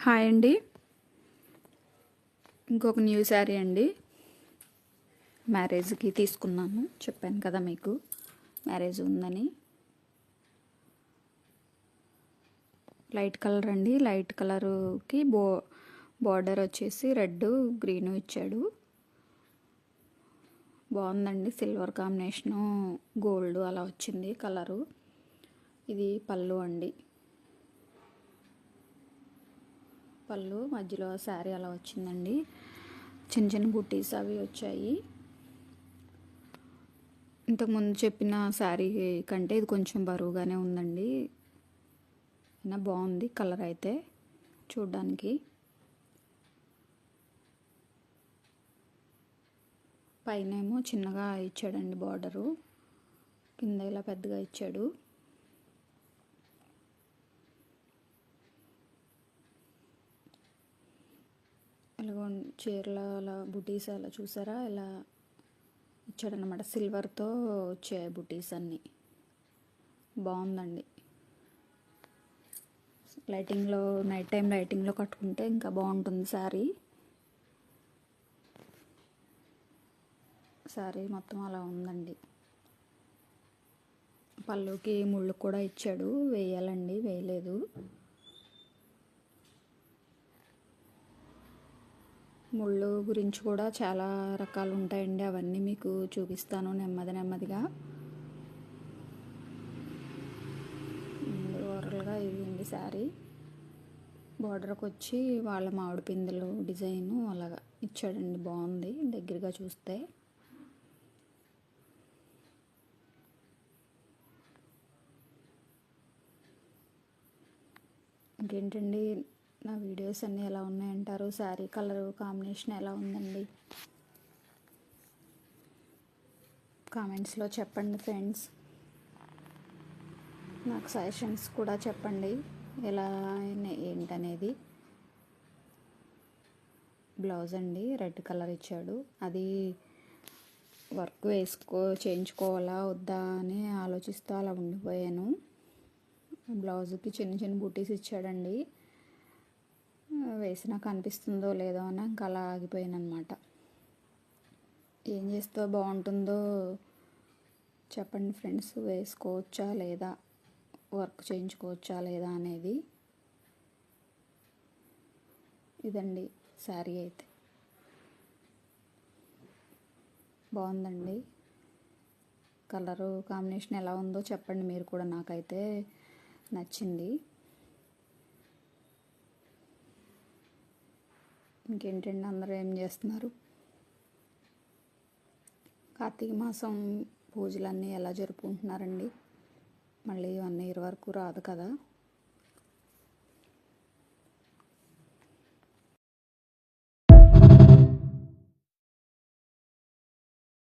Hi అండి. ఇంకొక new sari అండి. మ్యారేజ్కి తీసుకున్నాను, చెప్పాను కదా మీకు మ్యారేజ్ ఉందని. లైట్ కలర్ అండి. లైట్ కలర్కి బార్డర్ వచ్చేసి రెడ్ గ్రీన్ ఇచ్చాడు. బాగుందండి. సిల్వర్ కాంబినేషను గోల్డ్ అలా వచ్చింది కలరు. ఇది పళ్ళు అండి. పళ్ళు మధ్యలో శారీ అలా వచ్చిందండి. చిన్న చిన్న బుట్టీస్ అవి వచ్చాయి. ఇంతకుముందు చెప్పిన శారీ కంటే ఇది కొంచెం బరువుగానే ఉందండి. అయినా బాగుంది కలర్ అయితే చూడ్డానికి. పైన ఏమో చిన్నగా ఇచ్చాడండి బార్డరు, కింద ఇలా పెద్దగా ఇచ్చాడు. ఇలాగ చీరల అలా బుటీస్ అలా చూసారా, ఇలా ఇచ్చాడనమాట. సిల్వర్తో వచ్చాయి బుటీస్ అన్నీ. బాగుందండి. లైటింగ్లో, నైట్ టైం లైటింగ్లో కట్టుకుంటే ఇంకా బాగుంటుంది శారీ. శారీ మొత్తం అలా ఉందండి. పళ్ళుకి ముళ్ళు కూడా ఇచ్చాడు, వేయాలండి, వేయలేదు. ముళ్ళు గురించి కూడా చాలా రకాలు ఉంటాయండి, అవన్నీ మీకు చూపిస్తాను నెమ్మదిగా. ఓవరాల్గా ఇది ఉంది శారీ. బార్డర్కి వచ్చి వాళ్ళ మామిడి పిందెలు డిజైను అలాగా ఇచ్చాడండి. బాగుంది దగ్గరగా చూస్తే. ఇంకేంటండి, నా వీడియోస్ అన్నీ ఎలా ఉన్నాయంటారు? శారీ కలరు కాంబినేషన్ ఎలా ఉందండి? కామెంట్స్లో చెప్పండి ఫ్రెండ్స్. నాకు సజెషన్స్ కూడా చెప్పండి ఎలా ఏంటనేది. బ్లౌజ్ అండి రెడ్ కలర్ ఇచ్చాడు. అది వర్క్ చేయించుకోవాలా వద్దా అని ఆలోచిస్తూ అలా ఉండిపోయాను. బ్లౌజ్కి చిన్న చిన్న బూటీస్ ఇచ్చాడండి. వేసినా కనిపిస్తుందో లేదో అని ఇంకా అలా ఆగిపోయాను అనమాట. ఏం చేస్తే బాగుంటుందో చెప్పండి ఫ్రెండ్స్. వేసుకోవచ్చా లేదా, వర్క్ చేయించుకోవచ్చా లేదా అనేది. ఇదండి శారీ అయితే. బాగుందండి. కలరు కాంబినేషన్ ఎలా ఉందో చెప్పండి మీరు కూడా. నాకైతే నచ్చింది. ఇంకేంటండి, అందరూ ఏం చేస్తున్నారు? కార్తీక మాసం పూజలన్నీ ఎలా జరుపుకుంటున్నారండి? మళ్ళీ 1 year వరకు రాదు కదా.